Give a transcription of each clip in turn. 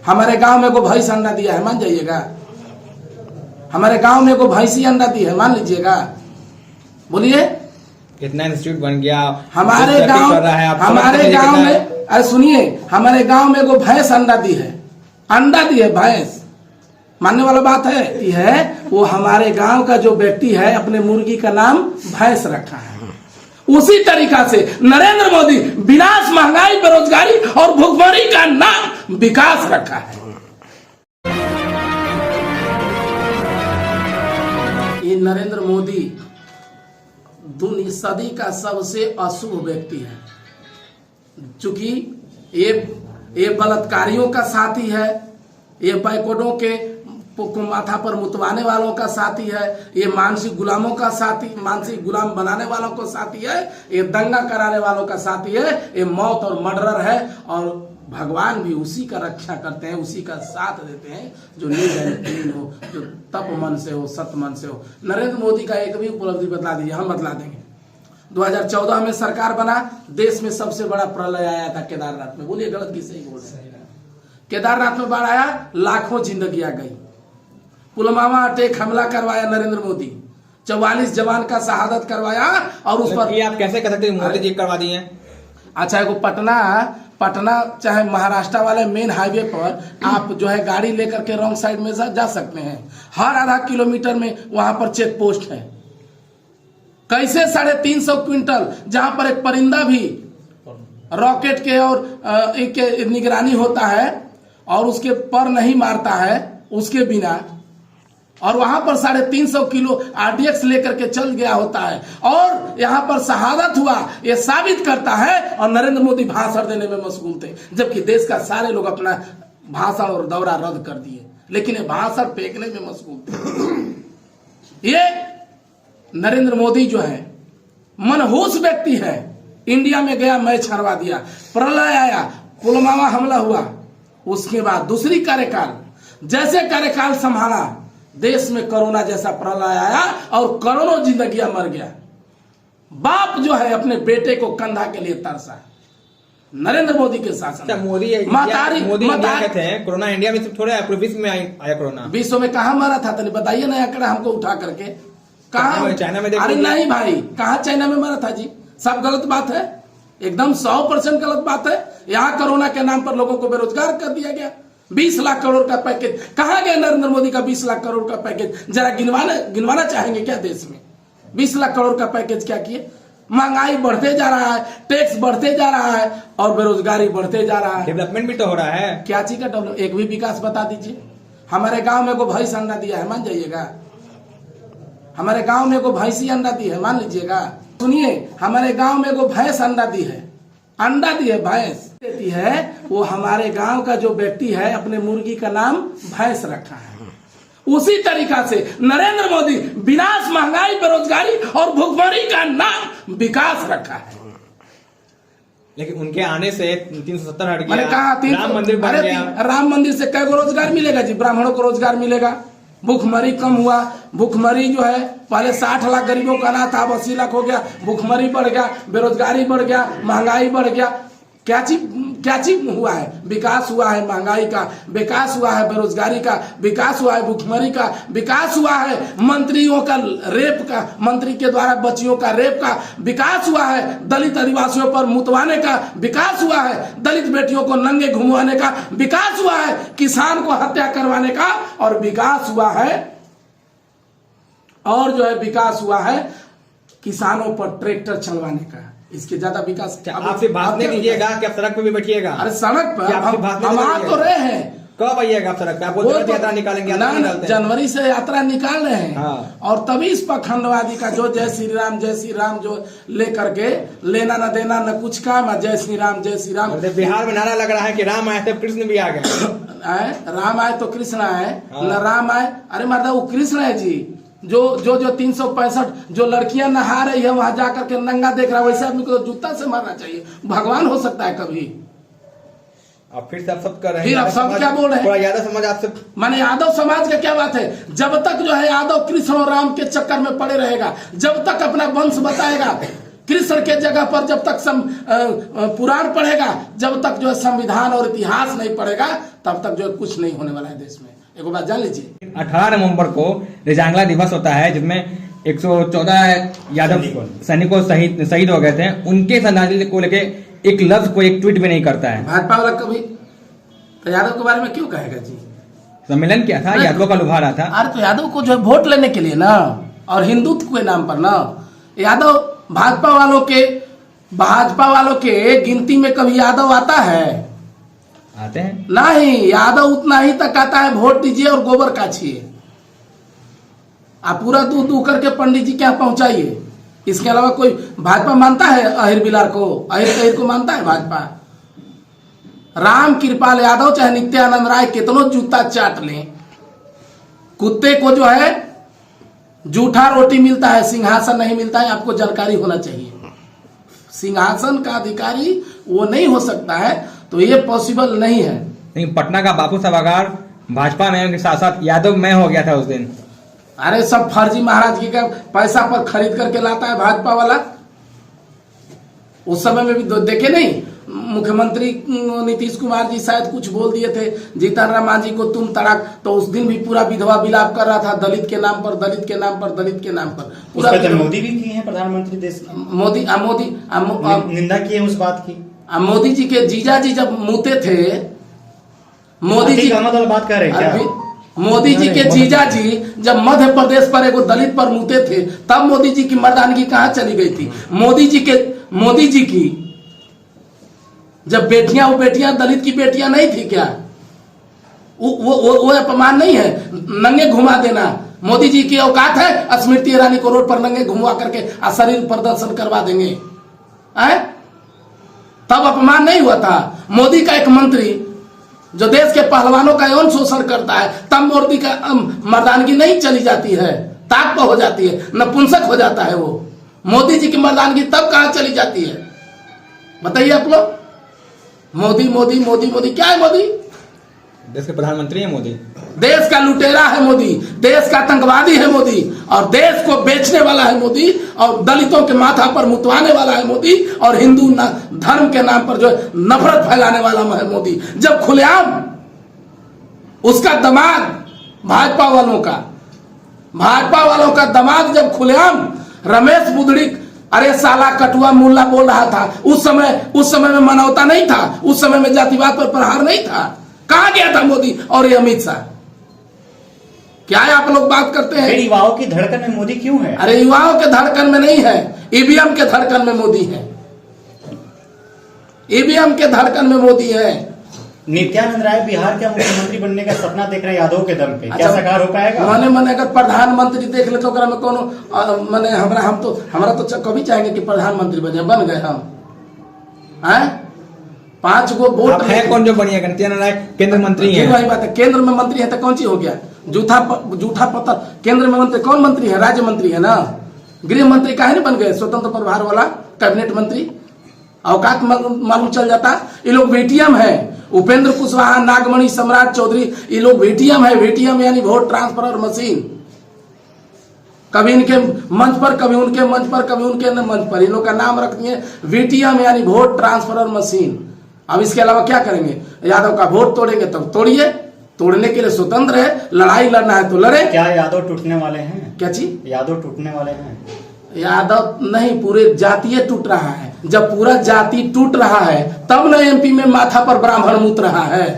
हमारे गांव में को भैंस अंडा दिया है, मान जाइएगा। हमारे गांव में को भैंसी अंडा दी है, मान लीजिएगा। बोलिए, कितना इंस्टीट्यूट बन गया हमारे गांव में। अरे सुनिए, हमारे गांव में को भैंस अंडा दी है, अंडा दी है भैंस, मानने वाला बात है। ये है वो हमारे गांव का जो व्यक्ति है, अपने मुर्गी का नाम भैंस रखा है। उसी तरीका से नरेंद्र मोदी विनाश, महंगाई, बेरोजगारी और भुखमरी का नाम विकास रखा है। ये नरेंद्र मोदी दुनिया सदी का सबसे अशुभ व्यक्ति है, चूंकि ये बलात्कारियों का साथी है, ये बैकवर्डों के माथा पर मुतवाने वालों का साथी है, ये मानसिक गुलामों का साथी, मानसिक गुलाम बनाने वालों को साथी है, ये दंगा कराने वालों का साथी है, ये मौत और मर्डरर है। और भगवान भी उसी का रक्षा करते हैं, उसी का साथ देते हैं जो निर्दयी हो, जो तप मन से हो, सत मन से हो। नरेंद्र मोदी का एक भी उपलब्धि बतला दीजिए, हम बतला देंगे। 2014 में सरकार बना, देश में सबसे बड़ा प्रलय आया था केदारनाथ में। बोलिए गलत की सही बोल रहे हैं? केदारनाथ में बाढ़ आया, लाखों जिंदगियां गई। पुलवामा अटैक हमला करवाया नरेंद्र मोदी, 44 जवान का शहादत करवाया। और उस पर आप कैसे कह सकते हैं मोदी जी करवा दिए? अच्छा, को पटना चाहे महाराष्ट्र वाले मेन हाईवे पर आप जो है गाड़ी लेकर के रॉन्ग साइड में जा सकते हैं। हर आधा किलोमीटर में वहां पर चेक पोस्ट है। कैसे 350 क्विंटल, जहां पर एक परिंदा भी रॉकेट के और एक निगरानी होता है और उसके पर नहीं मारता है उसके बिना, और वहां पर 350 किलो आरडीएक्स लेकर के चल गया होता है और यहां पर शहादत हुआ, यह साबित करता है। और नरेंद्र मोदी भाषण देने में मशगूल थे, जबकि देश का सारे लोग अपना भाषण और दौरा रद्द कर दिए, लेकिन ये भाषण फेंकने में मशगूल थे। ये नरेंद्र मोदी जो है मनहूस व्यक्ति है। इंडिया में गया, मैच हरवा दिया, प्रलय आया, पुलवामा हमला हुआ, उसके बाद दूसरी कार्यकाल, जैसे कार्यकाल संभाला, देश में कोरोना जैसा प्रलय आया और करोड़ों जिंदगियां मर गया। बाप जो है अपने बेटे को कंधा के लिए तरसा। नरेंद्र मोदी के शासन मोदी थे, कोरोना इंडिया में थोड़ा विश्व में आया कोरोना। विश्व में कहा मरा था? तो बताइए ना आंकड़ा हमको उठा करके, कहा? चाइना में? अरे नहीं भाई, कहा चाइना में मरा था जी? सब गलत बात है, एकदम 100% गलत बात है। यहाँ कोरोना के नाम पर लोगों को बेरोजगार कर दिया गया। 20 लाख करोड़ का पैकेज कहाँ गया नरेंद्र मोदी का? 20 लाख करोड़ का पैकेज जरा गिनवाना चाहेंगे क्या? देश में 20 लाख करोड़ का पैकेज क्या किए? महंगाई बढ़ते जा रहा है, टैक्स बढ़ते जा रहा है और बेरोजगारी बढ़ते जा रहा है। डेवलपमेंट भी तो हो रहा है। क्या चीज का डेवलप? एक भी विकास बता दीजिए। हमारे गांव में को भैंस अंडा दिया है, मान जाइएगा। हमारे गांव में को भैंसी अंडा दी है, मान लीजिएगा। सुनिए, हमारे गांव में को भैंस अंडा दी है, अंडा दी है, भैंस देती है। वो हमारे गांव का जो व्यक्ति है, अपने मुर्गी का नाम भैंस रखा है। उसी तरीका से नरेंद्र मोदी विनाश, महंगाई, बेरोजगारी और भुखमरी का नाम विकास रखा है। लेकिन उनके आने से 370 हट गया। मैंने कहा राम मंदिर बन गया। राम मंदिर से कै को रोजगार मिलेगा जी? ब्राह्मणों को रोजगार मिलेगा। भुखमरी कम हुआ। भुखमरी जो है, पहले 60 लाख गरीबों का अनाथ था, अब 80 लाख हो गया। भुखमरी बढ़ गया, बेरोजगारी बढ़ गया, महंगाई बढ़ गया। क्या चीज हुआ है? विकास हुआ है, महंगाई का विकास हुआ है, बेरोजगारी का विकास हुआ है, भुखमरी का विकास हुआ है, मंत्रियों का रेप का, मंत्री के द्वारा बच्चियों का रेप का विकास हुआ है, दलित आदिवासियों पर मुतवाने का विकास हुआ है, दलित बेटियों को नंगे घुमवाने का विकास हुआ है, किसान को हत्या करवाने का और विकास हुआ है। और जो है विकास हुआ है किसानों पर ट्रैक्टर चलवाने का। इसके ज्यादा विकास आपसे बात नहीं कीजिएगा कि आप सड़क पे भी बैठिएगा? अरे सड़क पर हम आ तो रहे हैं। कब आइएगा आप सड़क पे? आपको यात्रा निकालेंगे? जनवरी से यात्रा निकाल रहे हैं। हाँ। और तभी इस पखंडवादी का जो जय श्री राम जो लेकर के लेना न देना न कुछ काम, जय श्री राम जय श्री राम। बिहार में नारा लग रहा है कि राम आए तो कृष्ण भी आ गए। राम आए तो कृष्ण आए, न राम आए। अरे माता वो कृष्ण है जी, जो 365 जो लड़कियां नहा रही है वहां जाकर के नंगा देख रहा है, वैसे आदमी को तो जूता से मारना चाहिए। भगवान हो सकता है कभी? अब फिर सब कर रहे हैं। फिर अब सब क्या बोल रहे हैं? यादव समाज आपसे, माने यादव समाज का क्या बात है? जब तक जो है यादव कृष्ण और राम के चक्कर में पड़े रहेगा, जब तक अपना वंश बताएगा, कृष्ण के जगह पर जब तक पुराण पढ़ेगा, जब तक जो है संविधान और इतिहास नहीं पढ़ेगा, तब तक जो है कुछ नहीं होने वाला है देश में। एक बात जान लीजिए, 18 नवंबर को रिजांगला दिवस होता है, जिसमें 114 यादव सैनिकों शहीद हो गए थे। उनके श्रद्धांजलि को लेके एक लफ्ज को एक ट्वीट भी नहीं करता है। भाजपा वाला कभी तो यादव के बारे में क्यों कहेगा जी? सम्मेलन क्या था, यादवों का लुभा रहा था। अरे तो यादव को जो है वोट लेने के लिए ना, और हिंदुत्व के नाम पर ना, यादव भाजपा वालों के गिनती में कभी यादव आता है? आते हैं नहीं, यादव उतना ही तक आता है, वोट दीजिए और गोबर काछिए। आप पूरा दूध करके पंडित जी के यहाँ पहुंचाइए। इसके अलावा कोई भाजपा मानता है अहिर बिलार को? अहिर को मानता है भाजपा? राम कृपाल यादव चाहे नित्यानंद राय कितनों जूता चाट लें, कुत्ते को जो है जूठा रोटी मिलता है, सिंहासन नहीं मिलता है। आपको जानकारी होना चाहिए, सिंहासन का अधिकारी वो नहीं हो सकता है, तो ये पॉसिबल नहीं है। लेकिन पटना का बापू सभागार भाजपा में के साथ साथ यादव में हो गया था उस दिन। अरे सब फर्जी महाराज की का पैसा पर खरीद करके लाता है भाजपा वाला। उस समय में भी देखे नहीं, मुख्यमंत्री नीतीश कुमार जी शायद कुछ बोल दिए थे जीतन राम मांझी को तुम तड़ाक, तो उस दिन भी पूरा विधवा विलाप कर रहा था, दलित के नाम पर, दलित के नाम पर, दलित के नाम पर। पूरा मोदी भी किए हैं, प्रधानमंत्री देश की मोदी निंदा की है उस बात की। मोदी जी के जीजा जी जब मुते थे, मोदी जी बात कर रहे हैं क्या? मोदी जी के जीजा जी जब मध्य प्रदेश पर एगो दलित पर मुते थे, तब मोदी जी की मर्दानगी कहाँ चली गई थी? मोदी जी की जब वो बेटियां दलित की बेटियां नहीं थी क्या? वो अपमान नहीं है? नंगे घुमा देना मोदी जी की औकात है? स्मृति ईरानी को रोड पर नंगे घुमा करके शरीर प्रदर्शन करवा देंगे, तब अपमान नहीं हुआ था? मोदी का एक मंत्री जो देश के पहलवानों का यौन शोषण करता है, तब मोदी का मर्दानगी नहीं चली जाती है, ताक हो जाती है, नपुंसक हो जाता है वो। मोदी जी की मर्दानगी तब कहां चली जाती है? बताइए आप लोग। मोदी मोदी मोदी मोदी क्या है? मोदी देश के प्रधानमंत्री है मोदी, देश का लुटेरा है मोदी, देश का आतंकवादी है मोदी, और देश को बेचने वाला है मोदी, और दलितों के माथा पर मुतवाने वाला है मोदी, और हिंदू धर्म के नाम पर जो नफरत फैलाने वाला है मोदी। जब खुलेआम उसका दामाद भाजपा वालों का दामाद जब खुलेआम रमेश बुदड़ी, अरे साला कटुआ मुल्ला बोल रहा था, उस समय में मानवता नहीं था, उस समय में जातिवाद पर प्रहार नहीं था। कहां गया था मोदी और ये अमित शाह? क्या है आप लोग बात करते हैं? युवाओं की धड़कन में मोदी क्यों है? अरे युवाओं के धड़कन में नहीं है, ईवीएम के धड़कन में मोदी है। ईवीएम के धड़कन में मोदी है। नित्यानंद राय बिहार के मुख्यमंत्री बनने का सपना देख रहे हैं यादव के दम पे, क्या साकार हो पाएगा? मैंने अगर प्रधानमंत्री देख ले तो में कोनो मैंने हमारा तो कभी चाहेंगे कि प्रधानमंत्री बन गए हम, हैं? 5 गो वोट है, कौन जो बनिएगा? नित्यानंद राय केंद्र मंत्री है। वही बात है, केंद्र में मंत्री है तो कौन चीज हो गया? जूठा पत्थर। केंद्र में मंत्री कौन मंत्री है? राज्य मंत्री है ना। गृह मंत्री काहे नहीं बन गए? स्वतंत्र प्रभार वाला कैबिनेट मंत्री, औकात मालूम चल जाता। ये लोग वीटीएम है, उपेंद्र कुशवाहा, नागमणि, सम्राट चौधरी, ये लोग वीटीएम है। वीटीएम यानी वोट ट्रांसफर मशीन। कभी इनके मंच पर, कभी उनके मंच पर, कभी उनके मंच पर, इन लोग का नाम रख दिए वीटीएम यानी वोट ट्रांसफर मशीन। अब इसके अलावा क्या करेंगे? यादव का वोट तोड़ेंगे तब तोड़िए, तोड़ने के लिए स्वतंत्र है, लड़ाई लड़ना है तो लड़े। क्या यादव टूटने वाले हैं? क्या चीज? यादव टूटने वाले हैं? यादव नहीं, पूरे जातीय टूट रहा है। जब पूरा जाति टूट रहा है तब न एमपी में माथा पर ब्राह्मण मुत रहा है।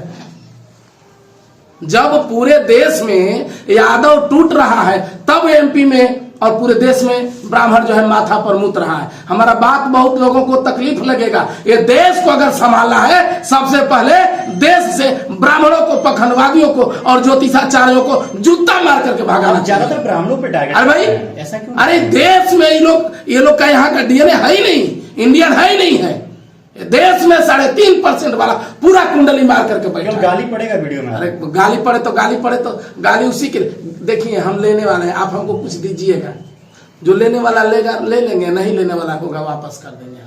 जब पूरे देश में यादव टूट रहा है तब एमपी में और पूरे देश में ब्राह्मण जो है माथा पर मुत रहा है। हमारा बात बहुत लोगों को तकलीफ लगेगा। ये देश को अगर संभालना है, सबसे पहले देश से ब्राह्मणों को, पखंडवादियों को और ज्योतिषाचार्यों को जूता मार करके भगाना। ज्यादातर ब्राह्मणों पे टारगेट। अरे भाई ऐसा क्यों? अरे देश में ये लोग का यहाँ का डीएनए है ही नहीं, इंडियन है ही नहीं है। देश में 3.5% वाला पूरा कुंडली मार करके बैठा। गाली पड़ेगा वीडियो में। अरे गाली पड़े तो गाली उसी के। देखिए हम लेने वाले हैं, आप हमको कुछ दीजिएगा, जो लेने वाला लेगा ले लेंगे, नहीं लेने वाला होगा वापस कर देंगे।